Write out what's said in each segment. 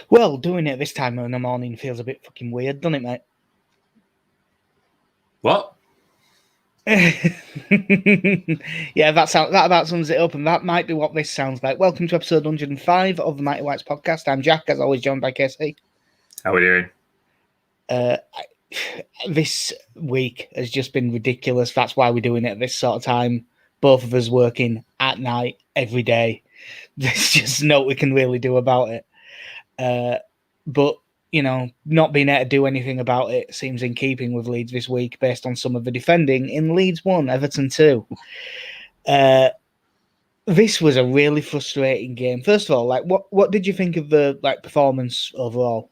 Well, doing it this time in the morning feels a bit fucking weird, doesn't it, mate? What? Yeah, that about sums it up, and that might be what this sounds like. Welcome to episode 105 of the Mighty Whites podcast. I'm Jack, as always, joined by Casey. How are we doing? This week has just been ridiculous. That's why we're doing it at this sort of time. Both of us working at night every day. There's just no we can really do about it. But you know, not being able to do anything about it seems in keeping with Leeds this week, based on some of the defending in Leeds 1, Everton 2. This was a really frustrating game. First of all, what did you think of the performance overall?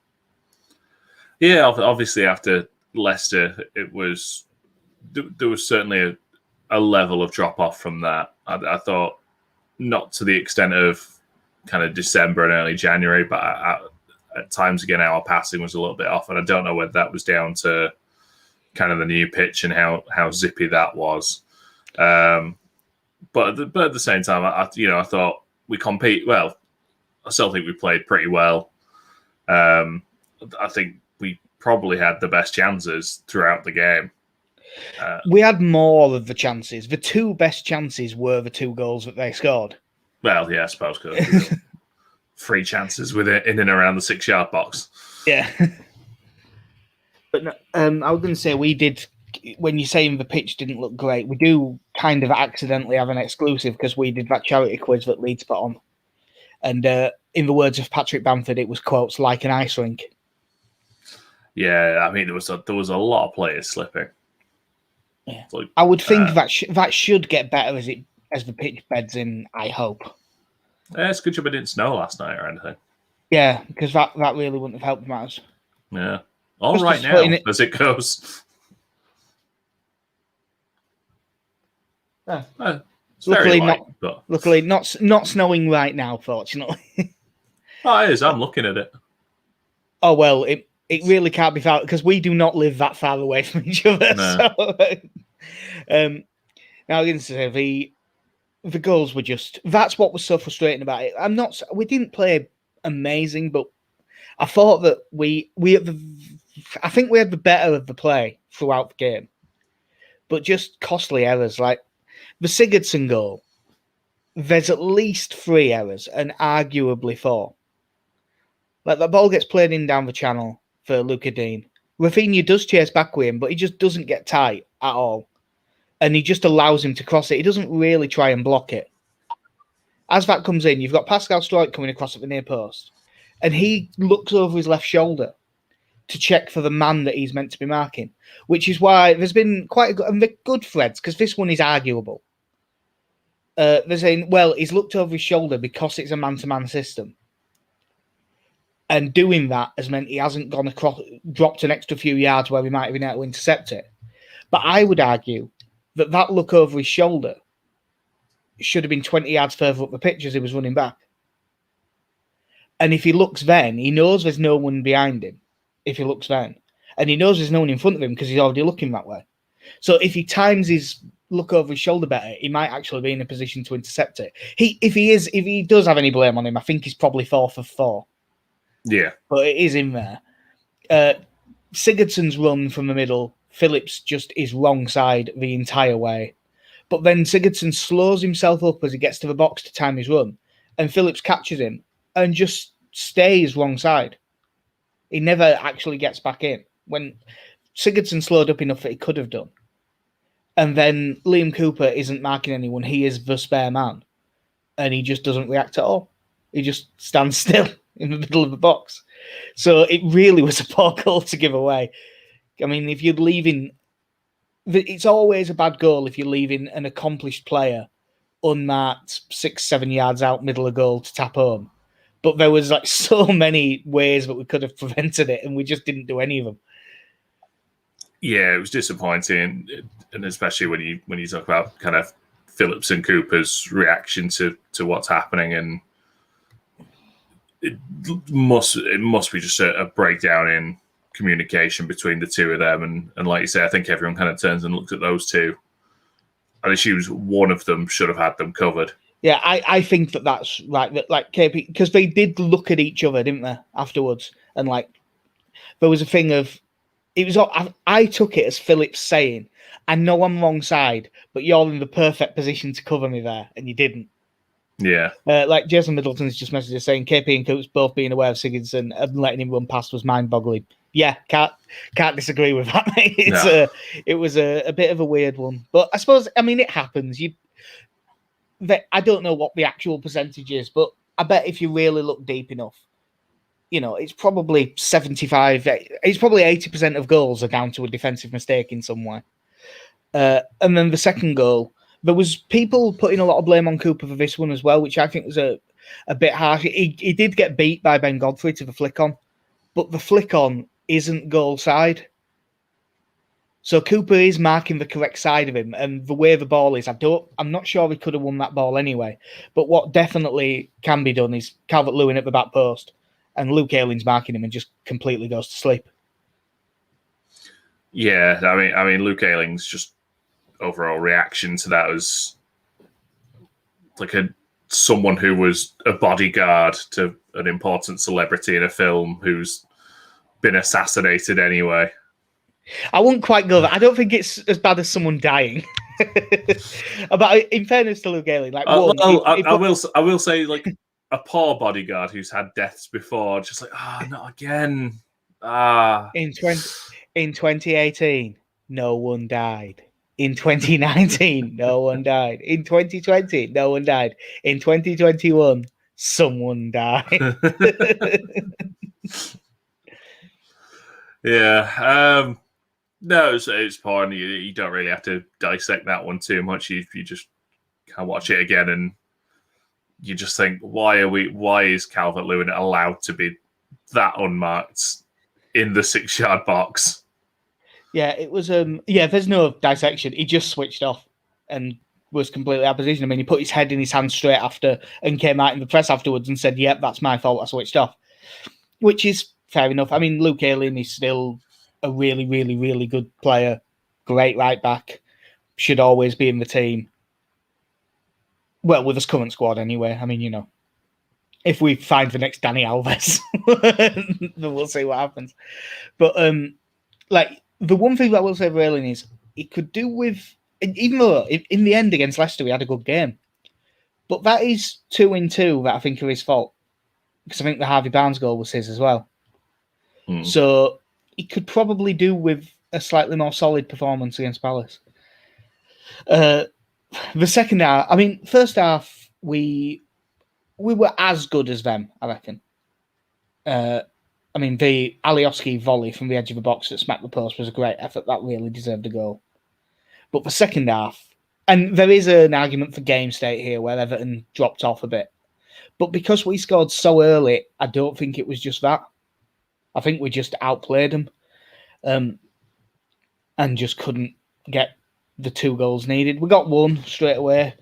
Yeah, obviously after Leicester, there was certainly a level of drop off from that. I thought not to the extent of kind of December and early January, but at times again our passing was a little bit off, and I don't know whether that was down to kind of the new pitch and how zippy that was. But at the same time, I thought we compete well. I still think we played pretty well. I think we probably had the best chances throughout the game. We had more of the chances. The two best chances were the two goals that they scored. Well, yeah, I suppose because 3 chances with it in and around the 6-yard box. Yeah. But no, I was going to say we did. When you're saying the pitch didn't look great, we do kind of accidentally have an exclusive because we did that charity quiz that Leeds put on. And in the words of Patrick Bamford, it was, quotes, like an ice rink. Yeah, I mean, there was a lot of players slipping. Yeah. Like, I would think that should get better as the pitch beds in, I hope. Yeah, it's a good job it didn't snow last night or anything. Yeah, because that really wouldn't have helped matters. Yeah. All just right now, as it goes. Yeah. It's luckily, very light, luckily not snowing right now, fortunately. Oh, it is. I'm looking at it. Oh, well, it really can't be far, because we do not live that far away from each other. No. So, now, I'm going to say the goals were just... That's what was so frustrating about it. We didn't play amazing, but I thought that I think we had the better of the play throughout the game. But just costly errors. Like the Sigurdsson goal, there's at least 3 errors and arguably 4. Like the ball gets played in down the channel for Luca Dean. Rafinha does chase back with him, but he just doesn't get tight at all. And he just allows him to cross it. He doesn't really try and block it. As that comes in, you've got Pascal Struijk coming across at the near post. And he looks over his left shoulder to check for the man that he's meant to be marking. Which is why there's been quite a good... And they're good threads, because this one is arguable. They're saying, well, he's looked over his shoulder because it's a man-to-man system. And doing that has meant he hasn't gone across, dropped an extra few yards where he might have been able to intercept it. But I would argue that look over his shoulder should have been 20 yards further up the pitch as he was running back. And if he looks then, he knows there's no one behind him. If he looks then. And he knows there's no one in front of him because he's already looking that way. So if he times his look over his shoulder better, he might actually be in a position to intercept it. If he does have any blame on him, I think he's probably 4 for 4. Yeah. But it is in there. Sigurdsson's run from the middle, Phillips just is wrong side the entire way. But then Sigurdsson slows himself up as he gets to the box to time his run, and Phillips catches him and just stays wrong side. He never actually gets back in. When Sigurdsson slowed up enough that he could have done. And then Liam Cooper isn't marking anyone. He is the spare man. And he just doesn't react at all. He just stands still in the middle of the box. So it really was a poor goal to give away. I mean, if you're leaving... It's always a bad goal if you're leaving an accomplished player unmarked 6-7 yards out middle of goal to tap home. But there was like so many ways that we could have prevented it, and we just didn't do any of them. Yeah, it was disappointing, and especially when you talk about kind of Phillips and Cooper's reaction to what's happening, and it must be just a breakdown in communication between the two of them, and like you say, I think everyone kind of turns and looks at those two and assumes one of them should have had them covered. Yeah, I think that's right. That like KP, because they did look at each other, didn't they, afterwards? And like there was a thing of it was. I took it as Phillips saying, "I know I'm wrong side, but you're in the perfect position to cover me there, and you didn't." Yeah. Like Jason Middleton's just messaged us saying KP and Coops both being aware of Sigurdsson and letting him run past was mind-boggling. Yeah, can't disagree with that, mate. It was a bit of a weird one, but I suppose it happens. I don't know what the actual percentage is, but I bet if you really look deep enough, it's probably 75. It's probably 80% of goals are down to a defensive mistake in some way. And then the second goal, there was people putting a lot of blame on Cooper for this one as well, which I think was a bit harsh. He did get beat by Ben Godfrey to the flick on, but the flick on isn't goal side. So Cooper is marking the correct side of him, and the way the ball is, I'm not sure he could have won that ball anyway. But what definitely can be done is Calvert-Lewin at the back post, and Luke Ayling's marking him and just completely goes to sleep. Yeah, I mean, Luke Ayling's just overall reaction to that was like someone who was a bodyguard to an important celebrity in a film who's been assassinated anyway. I wouldn't quite go there. I don't think it's as bad as someone dying. But in fairness to Luke Ayling, like I will say, like a poor bodyguard who's had deaths before, just like not again. In 2018, no one died. In 2019, no one died. In 2020, no one died. In 2021, someone died. Yeah. No, it's fine. You don't really have to dissect that one too much. You just can watch it again and you just think, why is Calvert-Lewin allowed to be that unmarked in the 6-yard box? Yeah, it was. There's no dissection. He just switched off and was completely out of position. I mean, he put his head in his hand straight after and came out in the press afterwards and said, "Yep, that's my fault. I switched off," which is fair enough. I mean, Luke Ayling is still a really, really, really good player. Great right back. Should always be in the team. Well, with his current squad anyway. I mean, if we find the next Dani Alves, then we'll see what happens. But like the one thing that I will say for Ayling is he could do with, even though in the end against Leicester he had a good game, but that is 2 in 2 that I think are his fault, because I think the Harvey Barnes goal was his as well. So he could probably do with a slightly more solid performance against Palace. The second half, first half we were as good as them, I reckon. The Alioski volley from the edge of the box that smacked the post was a great effort. That really deserved a goal. But the second half, and there is an argument for game state here where Everton dropped off a bit. But because we scored so early, I don't think it was just that. I think we just outplayed them and just couldn't get the 2 goals needed. We got one straight away.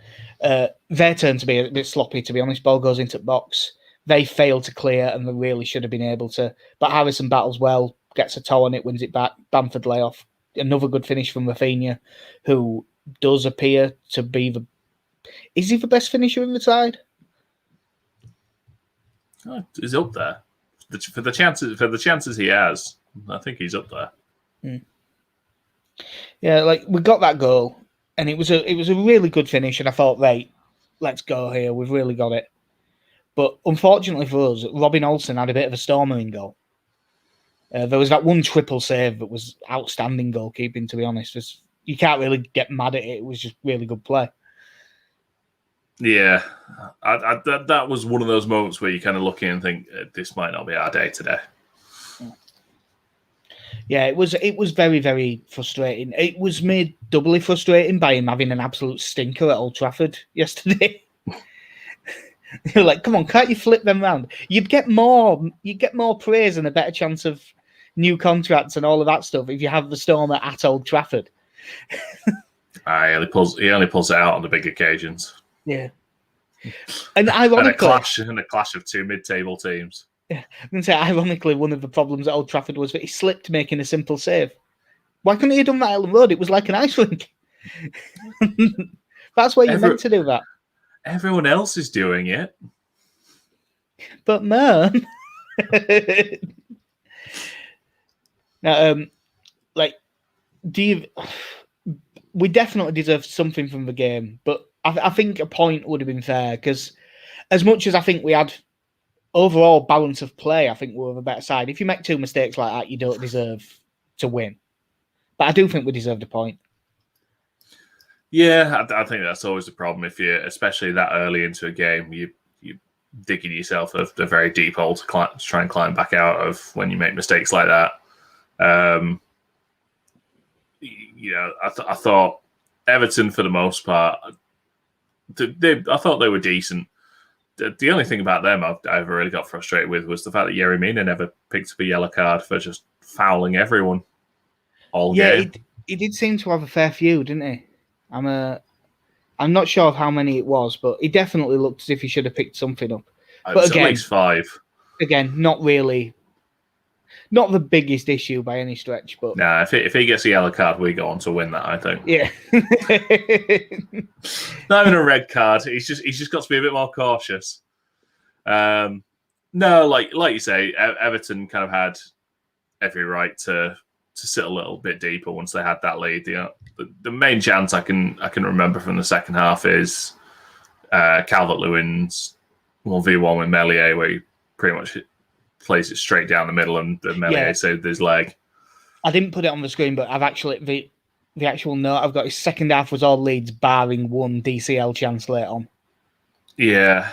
Their turn to be a bit sloppy, to be honest. Ball goes into the box. They failed to clear, and they really should have been able to. But Harrison battles well, gets a toe on it, wins it back. Bamford layoff. Another good finish from Rafinha, who does appear to be Is he the best finisher in the side? He's up there. For the chances he has, I think he's up there. Yeah, like we got that goal, and it was a really good finish, and I thought, right, let's go here. We've really got it. But unfortunately for us, Robin Olsen had a bit of a stormer in goal. There was that one triple save that was outstanding goalkeeping, to be honest. You can't really get mad at it. It was just really good play. Yeah, that was one of those moments where you kind of look in and think, this might not be our day today. Yeah, it was very, very frustrating. It was made doubly frustrating by him having an absolute stinker at Old Trafford yesterday. You're like, come on, can't you flip them round? You'd get more praise and a better chance of new contracts and all of that stuff if you have the Stormer at Old Trafford. He only pulls it out on the big occasions. Yeah, and ironically, a clash of 2 mid-table teams. Yeah, I'm going to say, ironically, one of the problems at Old Trafford was that he slipped making a simple save. Why couldn't he have done that at Ellen Road? It was like an ice rink. That's where you're meant to do that. Everyone else is doing it. But man, now, like, do you? We definitely deserve something from the game, but I think a point would have been fair because, as much as I think we had overall balance of play, I think we were the better side. If you make 2 mistakes like that, you don't deserve to win. But I do think we deserved a point. Yeah, I think that's always the problem if you, especially that early into a game, you digging yourself a very deep hole to try and climb back out of when you make mistakes like that. I thought Everton, for the most part, I thought they were decent. The only thing about them I ever really got frustrated with was the fact that Yerry Mina never picked up a yellow card for just fouling everyone all game. He did seem to have a fair few, didn't he? I'm not sure of how many it was, but he definitely looked as if he should have picked something up. But again, at least 5. Again, not the biggest issue by any stretch. But nah, if he gets a yellow card, we go on to win that. I think. Yeah. Not even a red card. He's just got to be a bit more cautious. No, like you say, Everton kind of had every right to sit a little bit deeper once they had that lead. The main chance I can remember from the second half is Calvert-Lewin's 1v1 with Meslier, where he pretty much plays it straight down the middle and Meslier saved his leg. I didn't put it on the screen, but I've actually the actual note I've got is second half was all Leeds, barring one DCL chance later on. Yeah.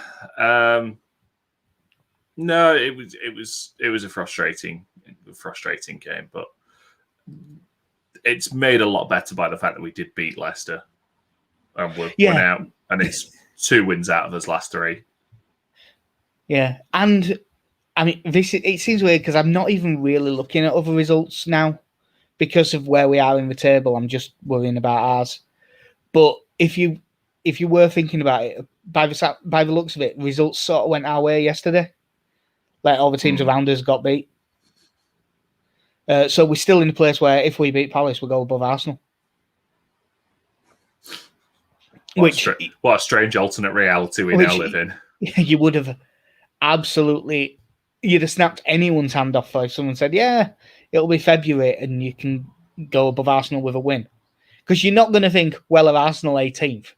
No, it was a frustrating game, but it's made a lot better by the fact that we did beat Leicester and we're out, and it's 2 wins out of those last 3. Yeah, and I mean, it seems weird because I'm not even really looking at other results now because of where we are in the table. I'm just worrying about ours. But if you were thinking about it, by the looks of it, results sort of went our way yesterday. Like all the teams around us got beat. So we're still in a place where if we beat Palace, we'll go above Arsenal. What a strange alternate reality we now live in. You would have absolutely... You'd have snapped anyone's hand off if someone said, yeah, it'll be February and you can go above Arsenal with a win. Because you're not going to think, well, of Arsenal 18th.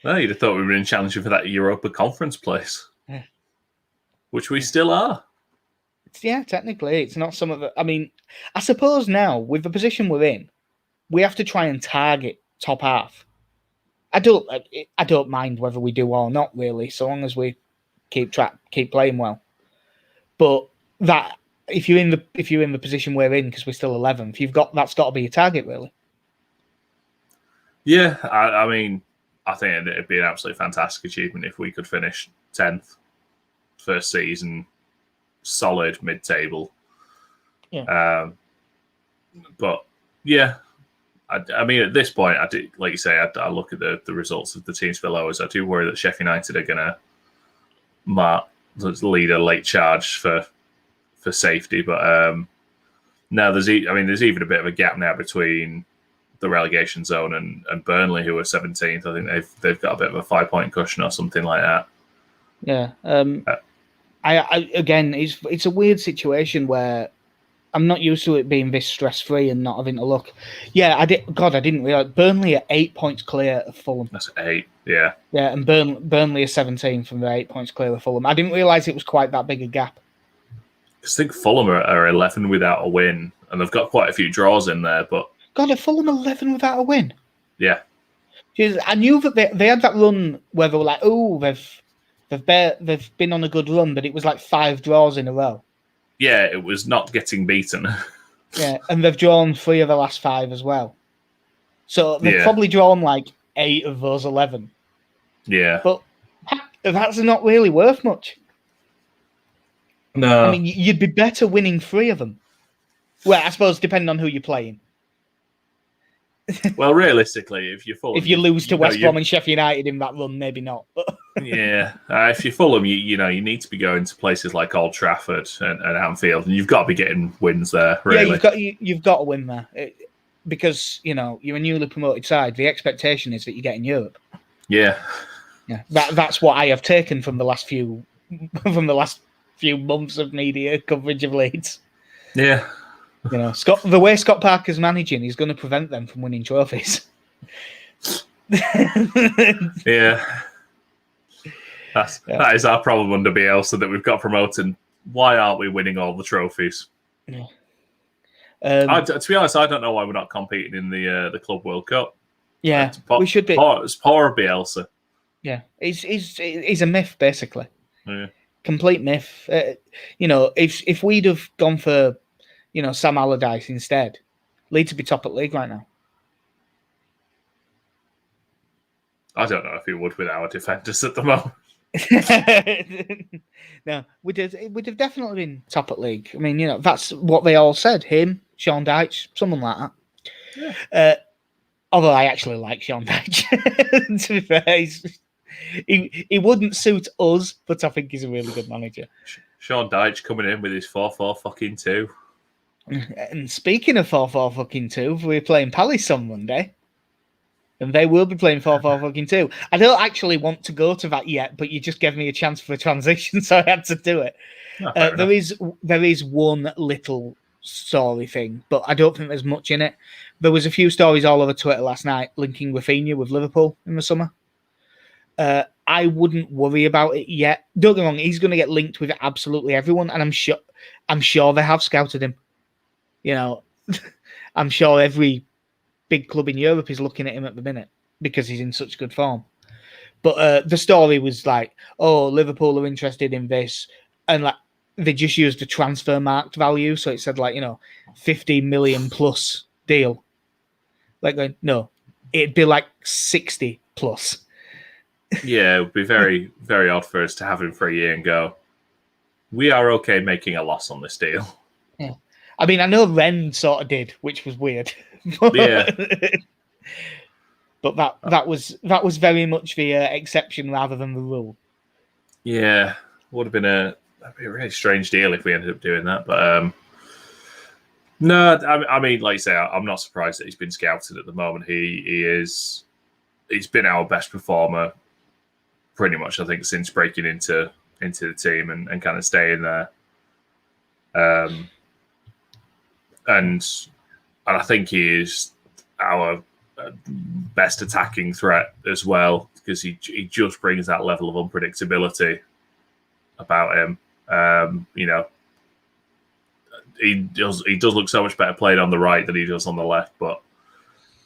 Well, you'd have thought we were in challenging for that Europa Conference place. Yeah. Which we still are. Yeah, technically. It's not some of the... I mean, I suppose now, with the position we're in, we have to try and target top half. I don't mind whether we do or not, really, so long as we keep playing well. But that if you're in the position we're in, because we're still 11th, that's got to be your target, really. Yeah, I mean, I think it'd be an absolutely fantastic achievement if we could finish 10th, first season, solid mid-table. Yeah. But yeah. I mean, at this point, I do, like you say, I look at the results of the teams below us. I do worry that Sheffield United are going to lead a late charge for safety. But now there's even a bit of a gap now between the relegation zone and Burnley, who are 17th. I think they've got a bit of a 5-point cushion or something like that. Yeah. I again, it's a weird situation where I'm not used to it being this stress-free and not having to look. Yeah, I didn't realise. Burnley are 8 points clear of Fulham. That's 8, yeah. Yeah, and Burnley are 17 from the 8 points clear of Fulham. I didn't realise it was quite that big a gap. I think Fulham are 11 without a win, and they've got quite a few draws in there, but... God, are Fulham 11 without a win? Yeah. Jeez, I knew that they had that run where they were like, oh, they've been on a good run, but it was like 5 draws in a row. Yeah, it was not getting beaten. Yeah, and they've drawn 3 of the last 5 as well. So they've probably drawn like 8 of those 11. Yeah. But that's not really worth much. No. I mean, you'd be better winning 3 of them. Well, I suppose depending on who you're playing. Well, realistically, if you lose to West Brom and Sheffield United in that run, maybe not. Yeah, if you Fulham, you need to be going to places like Old Trafford and Anfield, and you've got to be getting wins there. Really. Yeah, you've got to win there. because you're a newly promoted side. The expectation is that you get in Europe. Yeah. That's what I have taken from the last few months of media coverage of Leeds. Yeah. The way Scott Parker's managing, he's going to prevent them from winning trophies. Yeah. That is our problem under Bielsa, that we've got promoted. Why aren't we winning all the trophies? Yeah. To be honest, I don't know why we're not competing in the Club World Cup. Yeah, we should be. It's poor Bielsa. Yeah, he's a myth, basically. Yeah. Complete myth. If we'd have gone for, Sam Allardyce instead, Leeds would be top at league right now. I don't know if he would with our defenders at the moment. No, we'd have definitely been top at league. I mean, that's what they all said. Him, Sean Dyche, someone like that. Yeah. Although I actually like Sean Dyche. To be fair, he wouldn't suit us, but I think he's a really good manager. Sean Dyche coming in with his 4-4-2. And speaking of 4-4-2, we're playing Palace on Monday. And they will be playing 4-4-2. I don't actually want to go to that yet, but you just gave me a chance for a transition, so I had to do it. There is one little story thing, but I don't think there's much in it. There was a few stories all over Twitter last night linking Rafinha with Liverpool in the summer. I wouldn't worry about it yet. Don't get me wrong, he's going to get linked with absolutely everyone, and I'm sure they have scouted him. I'm sure every big club in Europe is looking at him at the minute because he's in such good form. But the story was like, oh, Liverpool are interested in this, and like they just used the transfer marked value, so it said 50 million plus deal. Going, no, it'd be 60 plus. Yeah, it would be very, very odd for us to have him for a year and go, we are okay making a loss on this deal. Yeah. I mean, I know Ren sort of did, which was weird. Yeah. But that was very much the exception rather than the rule. Yeah, would have been a really strange deal if we ended up doing that. But no, I mean, like you say, I'm not surprised that he's been scouted at the moment. He's been our best performer pretty much, I think, since breaking into the team and kind of staying there. And I think he is our best attacking threat as well, because he just brings that level of unpredictability about him. He does look so much better played on the right than he does on the left. But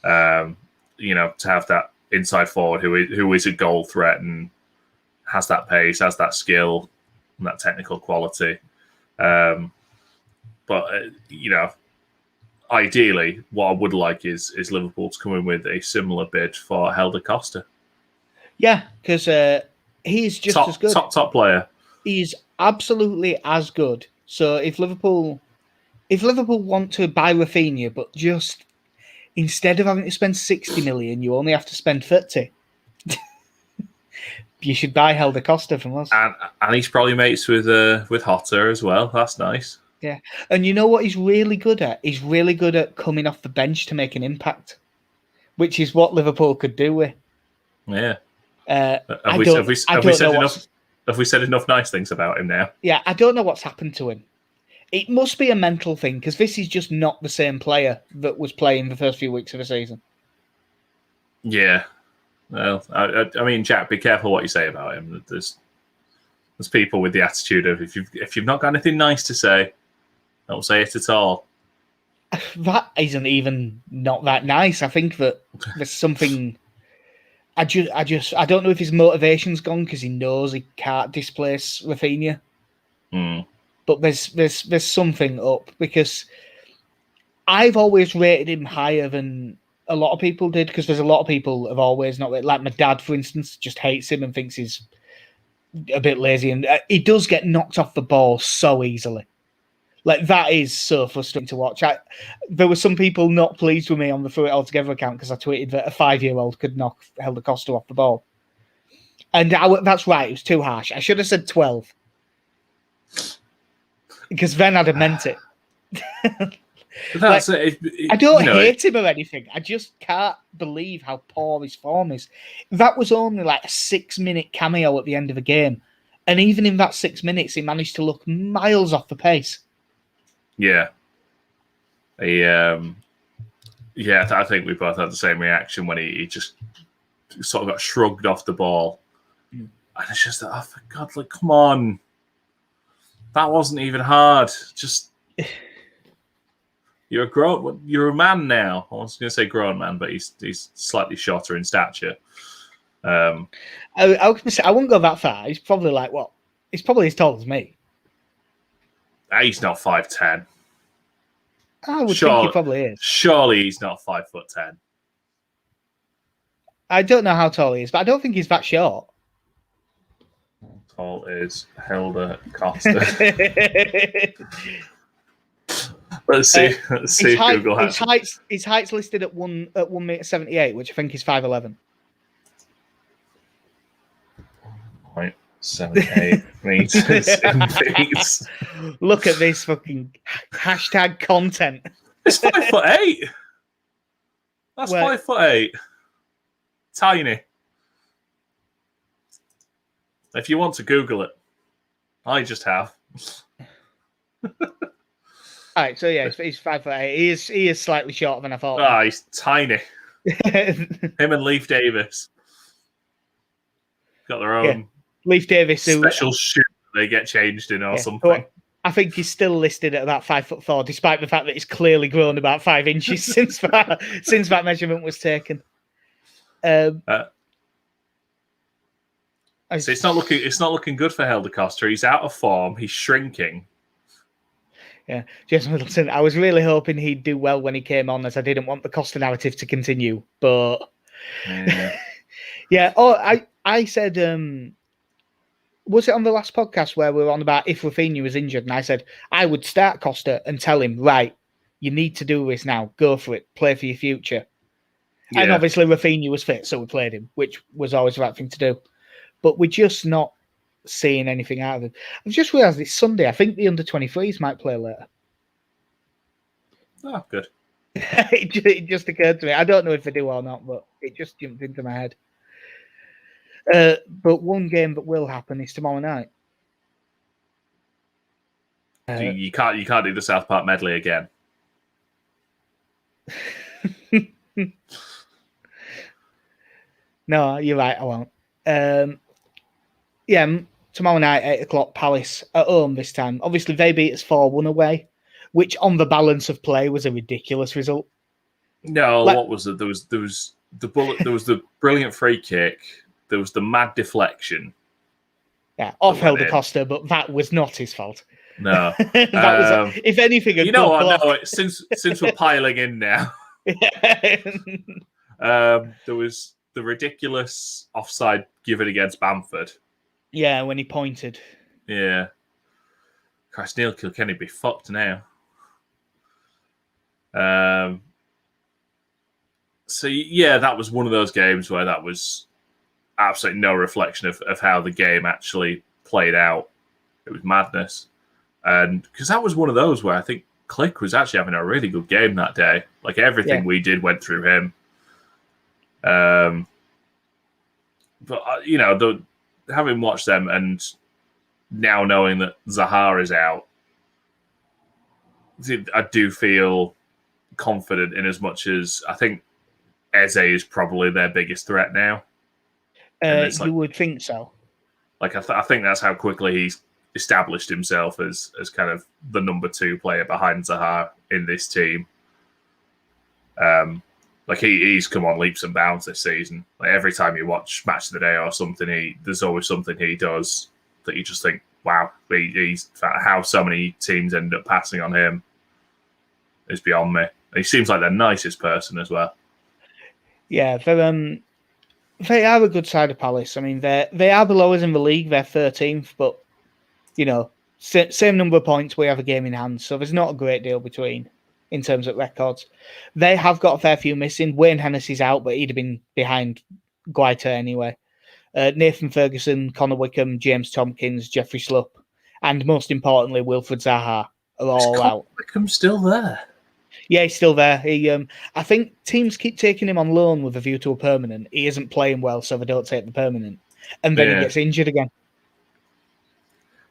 to have that inside forward who is a goal threat and has that pace, has that skill, and that technical quality. Ideally, what I would like is Liverpool to come in with a similar bid for Helder Costa. Yeah, because he's just as good. Top player. He's absolutely as good. So if Liverpool want to buy Rafinha, but just instead of having to spend 60 million, you only have to spend 30. You should buy Helder Costa from us. And he's probably mates with Hotter as well. That's nice. Yeah. And you know what he's really good at? He's really good at coming off the bench to make an impact, which is what Liverpool could do with. Yeah. Have we said enough nice things about him now? Yeah, I don't know what's happened to him. It must be a mental thing, because this is just not the same player that was playing the first few weeks of the season. Yeah. Well, I mean, Jack, be careful what you say about him. There's people with the attitude of if you've not got anything nice to say, don't say it at all. That isn't even not that nice. I think that there's something. I don't know if his motivation's gone because he knows he can't displace Rafinha. But there's something up, because I've always rated him higher than a lot of people did, because there's a lot of people have always not, like my dad, for instance, just hates him and thinks he's a bit lazy, and he does get knocked off the ball so easily. Like, that is so frustrating to watch. There were some people not pleased with me on the Through It All Together account because I tweeted that a 5-year-old could knock Helder Costa off the ball. And that's right, it was too harsh. I should have said 12. Because then I'd have meant it. That's I don't hate him or anything. I just can't believe how poor his form is. That was only like a 6-minute cameo at the end of a game. And even in that 6 minutes, he managed to look miles off the pace. Yeah. I think we both had the same reaction when he just sort of got shrugged off the ball. And it's just, oh, for God, like, come on. That wasn't even hard. Just, you're a man now. I was going to say grown man, but he's slightly shorter in stature. I was gonna say, I wouldn't go that far. He's probably like, what? He's probably as tall as me. He's not 5'10". I would think he probably is. Surely he's not 5'10". I don't know how tall he is, but I don't think he's that short. How tall is Helder Costa? Let's see. Let's see. Google has his height's listed at 1.78 m, which I think is 5'11". 0.78 meters in feet. Look at this fucking hashtag content. It's 5'8". That's 5'8". Tiny. If you want to Google it, I just have. All right, so yeah, he's 5'8". He is slightly shorter than I thought. Ah, he's tiny. Him and Leif Davis got their own Leif Davis special shoe they get changed in or something. I think he's still listed at about 5'4", despite the fact that he's clearly grown about 5 inches since that measurement was taken. So it's not looking good for Helder Costa. He's out of form. He's shrinking. Yeah, Jason Middleton. I was really hoping he'd do well when he came on, as I didn't want the Costa narrative to continue. But yeah. Oh, I said, was it on the last podcast where we were on about if Rafinha was injured, and I said I would start Costa and tell him, right, you need to do this now. Go for it. Play for your future. Yeah. And obviously Rafinha was fit, so we played him, which was always the right thing to do. But we're just not seeing anything out of it. I've just realised it's Sunday. I think the under-23s might play later. Oh, good. It just occurred to me. I don't know if they do or not, but it just jumped into my head. But one game that will happen is tomorrow night. You can't do the South Park medley again. No, you're right. I won't. Yeah, tomorrow night, 8:00, Palace at home this time. Obviously, they beat us 4-1 away, which on the balance of play was a ridiculous result. No, what was it? There was the bullet. There was the brilliant free kick. There was the mad deflection. Yeah, off Helder Costa, but that was not his fault. No, that was, if anything, you know what? No, since we're piling in now, there was the ridiculous offside given against Bamford. Yeah, when he pointed. Yeah. Christ, Neil Kilkenny be fucked now. So, yeah, that was one of those games where that was absolutely no reflection of how the game actually played out. It was madness. And because that was one of those where I think Click was actually having a really good game that day. Like, everything we did went through him. But, you know, having watched them and now knowing that Zaha is out, I do feel confident in as much as I think Eze is probably their biggest threat now. You would think so. Like, I think that's how quickly he's established himself as kind of the number 2 player behind Zaha in this team. Like he's come on leaps and bounds this season. Like every time you watch Match of the Day or something, there's always something he does that you just think, wow, he's how so many teams end up passing on him is beyond me. And he seems like the nicest person as well. Yeah, they are a good side of Palace. I mean, they are below us in the league. They're 13th, but you know, same number of points. We have a game in hand, so there's not a great deal between. In terms of records, they have got a fair few missing. Wayne Hennessy's out, but he'd have been behind Guaita anyway. Nathan Ferguson, Connor Wickham, James Tompkins, Jeffrey Slupp, and most importantly, Wilfred Zaha are all out. Wickham's still there. Yeah, he's still there. I think teams keep taking him on loan with a view to a permanent. He isn't playing well, so they don't take the permanent, and then he gets injured again.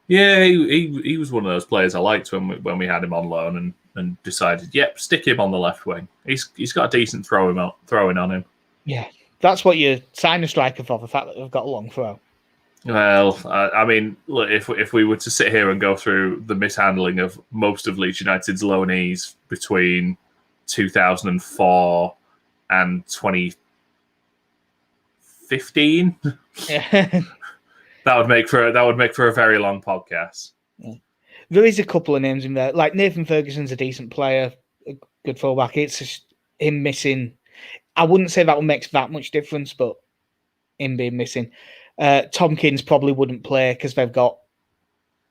Yeah, he was one of those players I liked when we had him on loan and decided, yep, stick him on the left wing. He's got a decent throwing on him. Yeah, that's what you sign a striker for, the fact that they've got a long throw. Well, I mean, look, if we were to sit here and go through the mishandling of most of Leeds United's loanees between 2004 and 2015, that would make for a very long podcast. Yeah. There is a couple of names in there, like Nathan Ferguson's a decent player, a good fullback. It's just him missing. I wouldn't say that would make that much difference, but him being missing. Tompkins probably wouldn't play because they've got.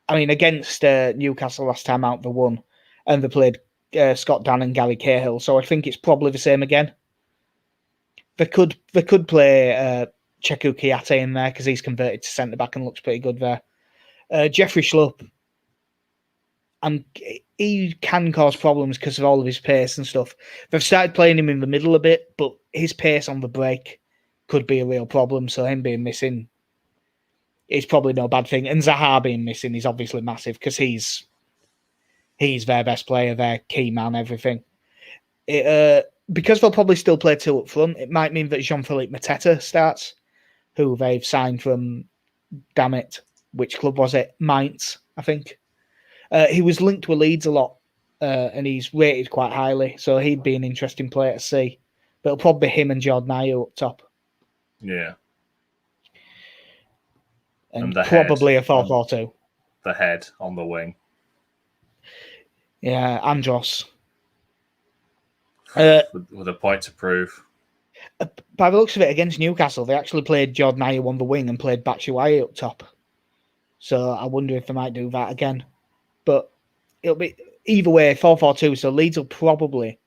I mean, against Newcastle last time out, they won, and they played Scott Dann and Gary Cahill. So I think it's probably the same again. They could play Cheku Kiate in there because he's converted to centre back and looks pretty good there. Jeffrey Schlupp, and he can cause problems because of all of his pace and stuff. They've started playing him in the middle a bit, but his pace on the break could be a real problem. So him being missing is probably no bad thing. And Zaha being missing is obviously massive because he's their best player, their key man, everything. Because they'll probably still play two up front, it might mean that Jean-Philippe Mateta starts, who they've signed from, damn it, which club was it? Mainz, I think. He was linked with Leeds a lot, and he's rated quite highly, so he'd be an interesting player to see. But it'll probably be him and Jordan Ayew up top. Yeah. And probably a 4-4-2. The head on the wing. Yeah, Andros. With a point to prove. By the looks of it, against Newcastle, they actually played Jordan Ayew on the wing and played Batshuayi up top. So I wonder if they might do that again. But it'll be either way, 4-4-2. So Leeds will probably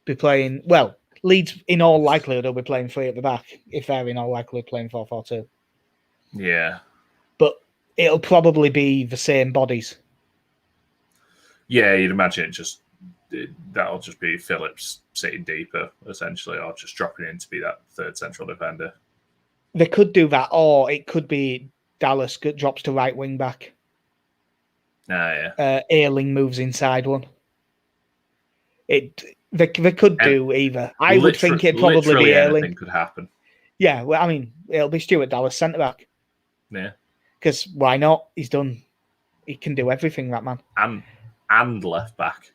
be playing. Well, Leeds in all likelihood will be playing three at the back if they're in all likelihood playing 4-4-2. Yeah. But it'll probably be the same bodies. Yeah, you'd imagine that'll just be Phillips sitting deeper, essentially, or just dropping in to be that third central defender. They could do that, or it could be Dallas drops to right wing back. Yeah. Ayling moves inside one. They could do either. I would think it'd probably be Ayling. Anything could happen. Yeah, well, I mean, it'll be Stuart Dallas centre back. Yeah. Because why not? He's done. He can do everything, that man. And left back.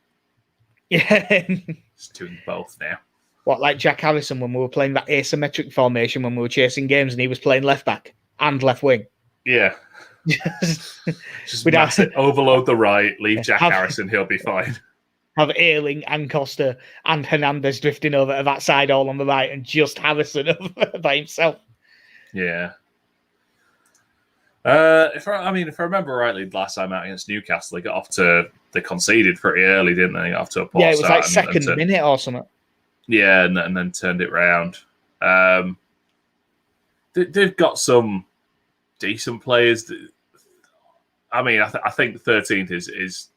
Yeah. He's doing both now. What, like Jack Harrison when we were playing that asymmetric formation when we were chasing games and he was playing left back and left wing? Yeah. Just massive. Overload the right, leave Jack Harrison, he'll be fine. Have Ayling and Costa and Hernandez drifting over to that side all on the right and just Harrison over by himself. Yeah. If I remember rightly, last time out against Newcastle, they conceded pretty early, didn't they? They got off to a poor start. Yeah, it was like second and minute or something. Yeah, and then turned it round. They've got some decent players. I mean, I think 13th is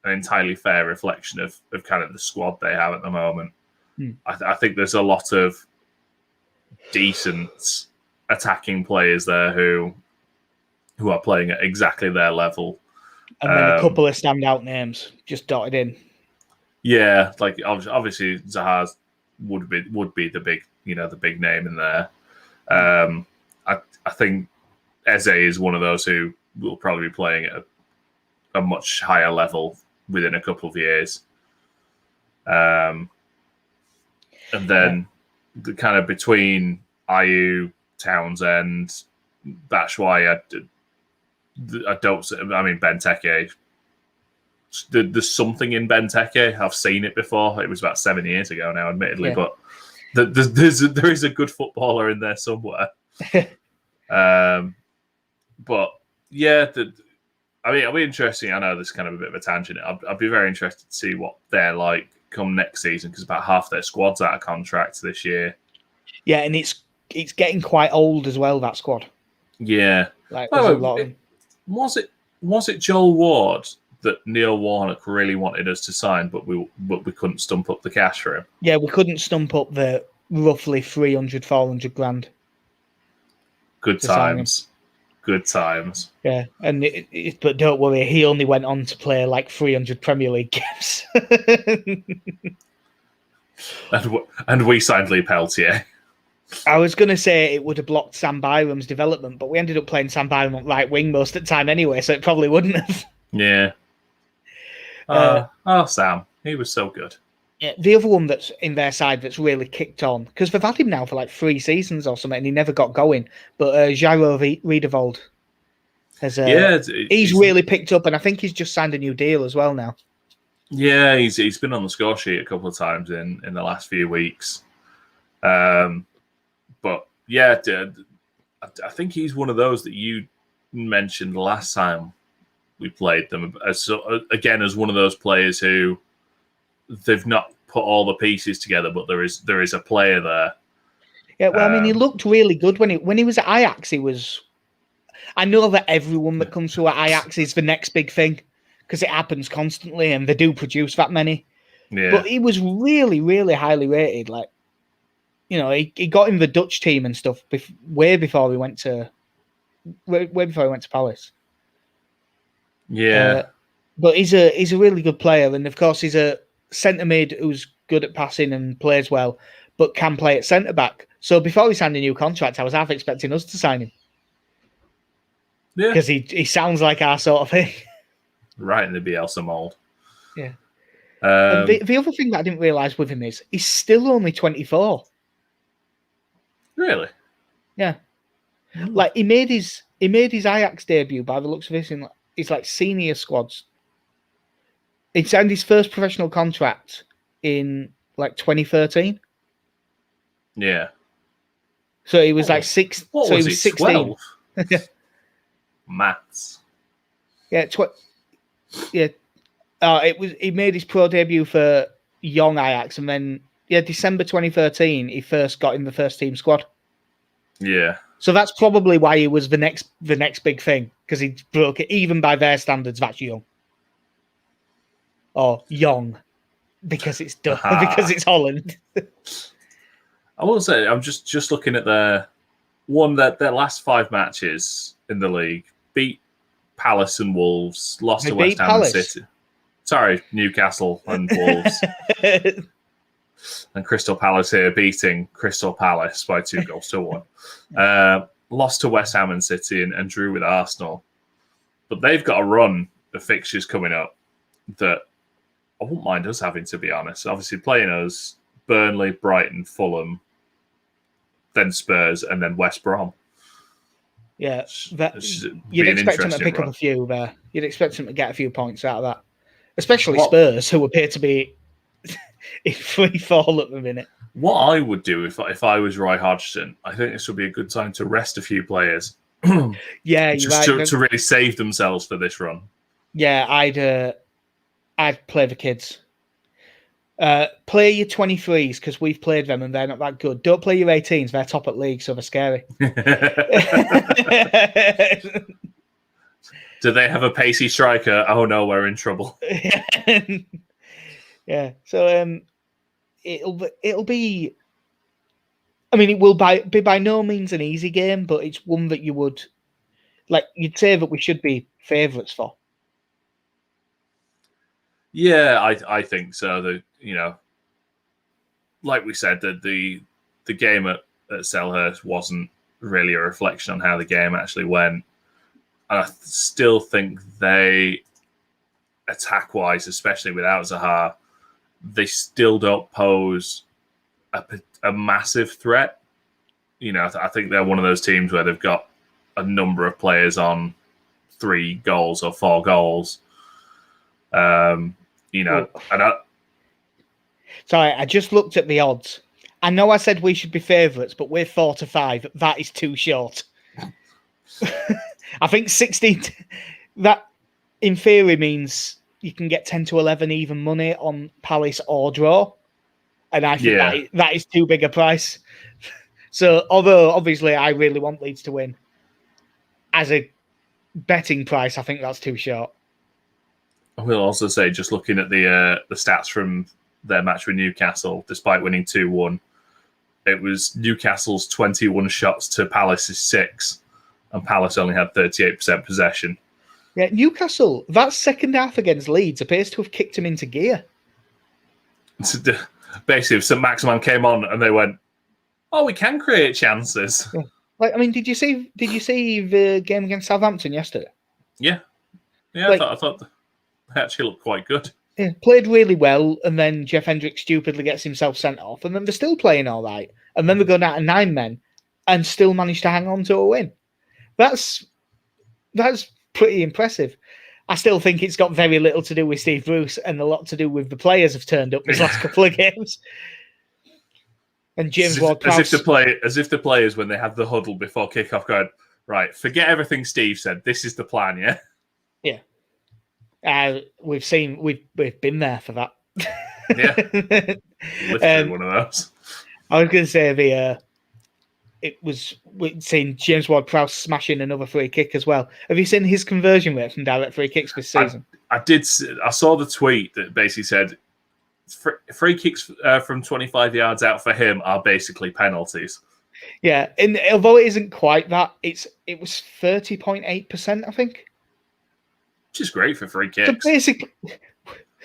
an entirely fair reflection of kind of the squad they have at the moment. I think there's a lot of decent attacking players there who are playing at exactly their level. And then a couple of standout names just dotted in. Yeah, like obviously Zaha would be the big name in there. I think Eze is one of those who will probably be playing at a much higher level within a couple of years. And then the kind of between Ayew, Townsend, that's why I don't. I mean, Benteke. There's something in Benteke. I've seen it before. It was about 7 years ago now, admittedly, but there is a good footballer in there somewhere. But yeah, it'll be interesting. I know this is kind of a bit of a tangent. I'd be very interested to see what they're like come next season because about half their squad's out of contract this year. Yeah, and it's getting quite old as well, that squad. Yeah. Like, was it Joel Ward that Neil Warnock really wanted us to sign, but we couldn't stump up the cash for him. Yeah, we couldn't stump up the roughly 300, 400 grand. Good times. Good times. Yeah, and but don't worry, he only went on to play like 300 Premier League games. and we signed Lee Peltier. I was going to say it would have blocked Sam Byram's development, but we ended up playing Sam Byram on right wing most of the time anyway, so it probably wouldn't have. Yeah. Sam. He was so good. Yeah, the other one that's in their side that's really kicked on, because they've had him now for like 3 seasons or something, and he never got going, but Jairo Riedewald has he's really picked up, and I think he's just signed a new deal as well now. Yeah, he's been on the score sheet a couple of times in the last few weeks. But yeah, I think he's one of those that you mentioned last time we played them as one of those players who they've not put all the pieces together, but there is a player there. Yeah, well, I mean, he looked really good when he was at Ajax. He was. I know that everyone that comes to Ajax is the next big thing because it happens constantly, and they do produce that many. Yeah. But he was really, really highly rated. Like, you know, he got in the Dutch team and stuff way before he went to Palace. Yeah. But he's a really good player, and of course he's a centre mid who's good at passing and plays well, but can play at centre back. So before he signed a new contract, I was half expecting us to sign him. Yeah, because he sounds like our sort of thing. Right in the Bielsa mould. Yeah. And the other thing that I didn't realise with him is he's still only 24. Really? Yeah. Like he made his Ajax debut by the looks of this in his like senior squads. He signed his first professional contract in like 2013. Yeah. So he was he was 16. Maths. Yeah, he made his pro debut for young Ajax, and then December 2013 he first got in the first team squad. Yeah. So that's probably why he was the next big thing, because he broke it. Even by their standards, that's young. Or young, because it's because it's Holland. I will say, I'm just looking at their last 5 matches in the league. Beat Palace and Wolves, lost to West Ham and City. Sorry, Newcastle and Wolves. And Crystal Palace here beating Crystal Palace by 2-1. Lost to West Ham and City and drew with Arsenal. But they've got a run of fixtures coming up that I wouldn't mind us having, to be honest. Obviously playing us Burnley, Brighton, Fulham, then Spurs, and then West Brom. Yeah, you'd expect them to pick up a few there. You'd expect them to get a few points out of that. Especially Spurs, who appear to be in free fall at the minute. What I would do if I was Roy Hodgson, I think this would be a good time to rest a few players. Yeah, to really save themselves for this run. Yeah, I'd play the kids. Play your 23s because we've played them and they're not that good. Don't play your 18s; they're top at league, so they're scary. Do they have a pacey striker? Oh no, we're in trouble. Yeah, so it'll be. I mean, it will be by no means an easy game, but it's one that you'd say that we should be favourites for. Yeah, I think so. Like we said, that the game at Selhurst wasn't really a reflection on how the game actually went. And I still think they, attack-wise, especially without Zaha, they still don't pose a massive threat. I think they're one of those teams where they've got a number of players on 3 goals or 4 goals. Sorry, I just looked at the odds. I know I said we should be favourites, but we're 4-5. That is too short. I think 16. That, in theory, means you can get 10-11 even money on Palace or draw, and I think that is too big a price. So, although obviously I really want Leeds to win, as a betting price, I think that's too short. I will also say, just looking at the stats from their match with Newcastle, despite winning 2-1, it was Newcastle's 21 shots to Palace's 6, and Palace only had 38% possession. Yeah, Newcastle, that second half against Leeds appears to have kicked him into gear. Basically, St. Maximin came on and they went, "Oh, we can create chances." Yeah. Like, I mean, did you see the game against Southampton yesterday? Yeah. Like, I thought they actually looked quite good. Yeah, played really well, and then Jeff Hendrick stupidly gets himself sent off, and then they're still playing all right, and then they go down to 9 men and still manage to hang on to a win. That's pretty impressive. I still think it's got very little to do with Steve Bruce and a lot to do with the players have turned up this last couple of games. And James Ward-Prowse, as if the players, when they had the huddle before kickoff, going, right, forget everything Steve said. This is the plan, yeah. Yeah. We've been there for that. Yeah, lived through one of those. I was going to say we've seen James Ward-Prowse smashing another free kick as well. Have you seen his conversion rate from direct free kicks this season? I did. I saw the tweet that basically said free kicks from 25 yards out for him are basically penalties. Yeah, and although it isn't quite that, it was 30.8%, I think. Which is great for free kicks. So basically,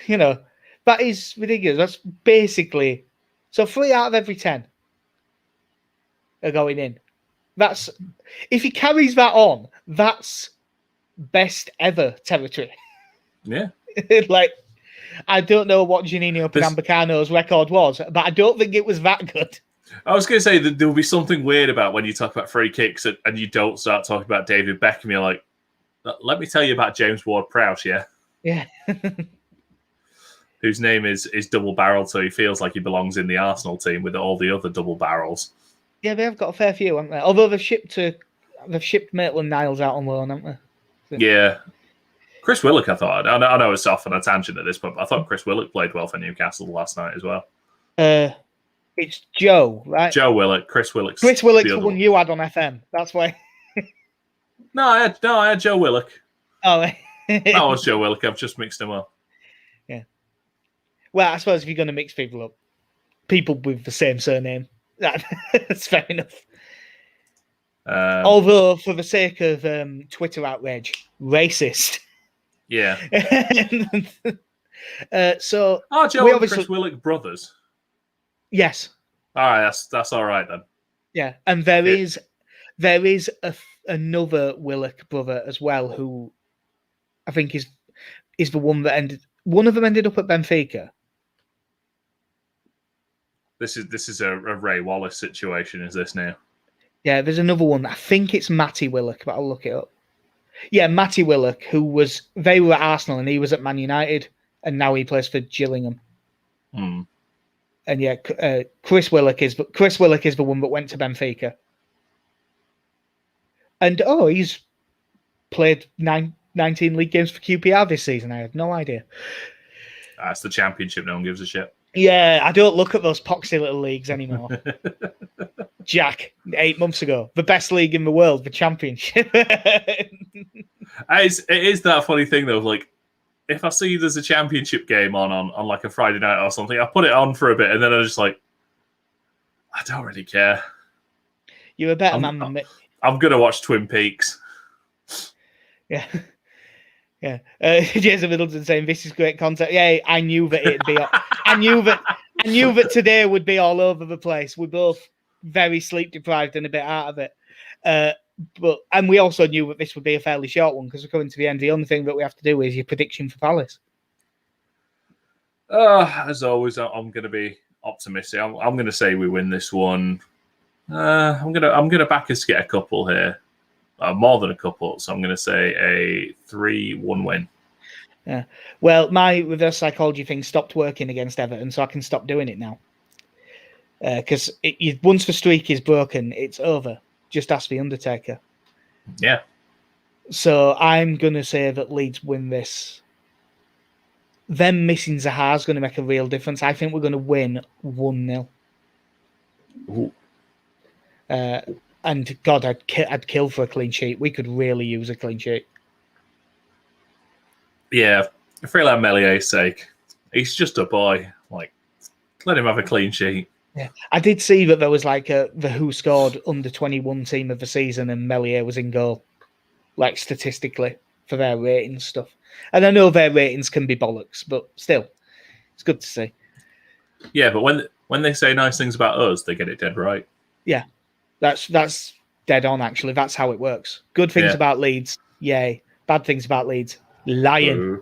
that is ridiculous. That's basically 3 out of every 10 are going in. That's if he carries that on, that's best ever territory. Yeah. Like, I don't know what Giannino Pernambucano's record was, but I don't think it was that good. I was going to say that there will be something weird about when you talk about free kicks and you don't start talking about David Beckham. You're like, let me tell you about James Ward-Prowse, yeah? Yeah. Whose name is double-barreled, so he feels like he belongs in the Arsenal team with all the other double barrels. Yeah, they have got a fair few, haven't they? Although they've shipped Maitland-Niles out on loan, haven't they? So. Yeah. Chris Willock, I thought. I know it's off on a tangent at this point, but I thought Chris Willock played well for Newcastle last night as well. It's Joe, right? Joe Willock. Chris Willock's the one you had on FM. That's why. No, I had Joe Willock. Oh, that was Joe Willock. I've just mixed him up. Yeah. Well, I suppose if you're going to mix people with the same surname, that's fair enough. Although, for the sake of Twitter outrage, racist. Yeah. So, Joe and Chris Willock brothers. Yes. All right, that's all right then. Yeah, and there is another Willock brother as well, who I think is the one that one of them ended up at Benfica. This is a Ray Wallace situation, is this now? Yeah, there's another one. I think it's Matty Willock, but I'll look it up. Yeah, Matty Willock, they were at Arsenal and he was at Man United, and now he plays for Gillingham. Hmm. And yeah, Chris Willock is the one that went to Benfica. And he's played 19 league games for QPR this season. I have no idea. That's the Championship. No one gives a shit. Yeah, I don't look at those poxy little leagues anymore. Jack, 8 months ago, the best league in the world, the Championship. It is that funny thing though. Like, if I see there's a Championship game on like a Friday night or something, I put it on for a bit, and then I'm just like, I don't really care. You're a better man than me. I'm gonna watch Twin Peaks. Yeah. Yeah, Jason Middleton saying this is great content. Yeah, I knew that it'd be. I knew that today would be all over the place. We're both very sleep deprived and a bit out of it, and we also knew that this would be a fairly short one because we're coming to the end. The only thing that we have to do is your prediction for Palace. As always, I'm going to be optimistic. I'm going to say we win this one. I'm going to back us to get a couple here. More than a couple, so I'm going to say a 3-1 win. Yeah. Well, my reverse psychology thing stopped working against Everton, so I can stop doing it now. Because once the streak is broken, it's over. Just ask the Undertaker. Yeah. So I'm going to say that Leeds win this. Them missing Zaha is going to make a real difference. I think we're going to win 1-0. And God, I'd kill for a clean sheet. We could really use a clean sheet. Yeah, For Melié's sake, he's just a boy. Like, let him have a clean sheet. Yeah, I did see that there was like the Who Scored under 21 team of the season, and Melié was in goal, like statistically for their ratings stuff. And I know their ratings can be bollocks, but still, it's good to see. Yeah, but when they say nice things about us, they get it dead right. Yeah, that's dead on. Actually, that's how it works. Good things about Leeds, yay. Bad things about Leeds, lying.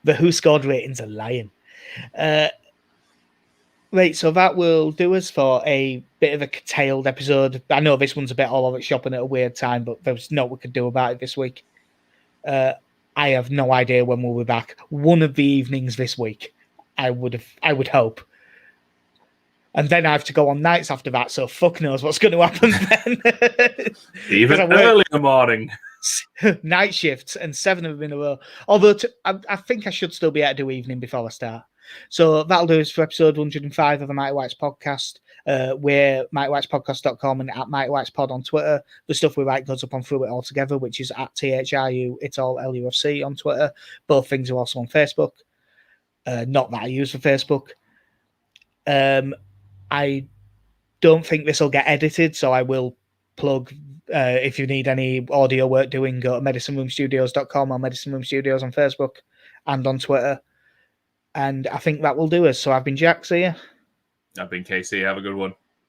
The Who Scored ratings are lying. Right, so that will do us for a bit of a curtailed episode. I know this one's a bit all over shopping at a weird time, but there's no we could do about it this week. I have no idea when we'll be back. One of the evenings this week, I would hope. And then I have to go on nights after that, so fuck knows what's going to happen then. Even early in the morning. Night shifts and 7 of them in a row. Although I think I should still be able to do evening before I start. So that'll do us for episode 105 of the Mighty Whites podcast. We're mightywhitespodcast.com and at Mighty Whites Pod on Twitter. The stuff we write goes up on Through It All Together, which is at THRU, it's all LUFC on Twitter. Both things are also on Facebook. Not that I use for Facebook. I don't think this will get edited, so I will plug, if you need any audio work doing, go to medicineroomstudios.com or Medicine Room Studios on Facebook and on Twitter. And I think that will do us. So I've been Jack, see ya. I've been Casey. Have a good one.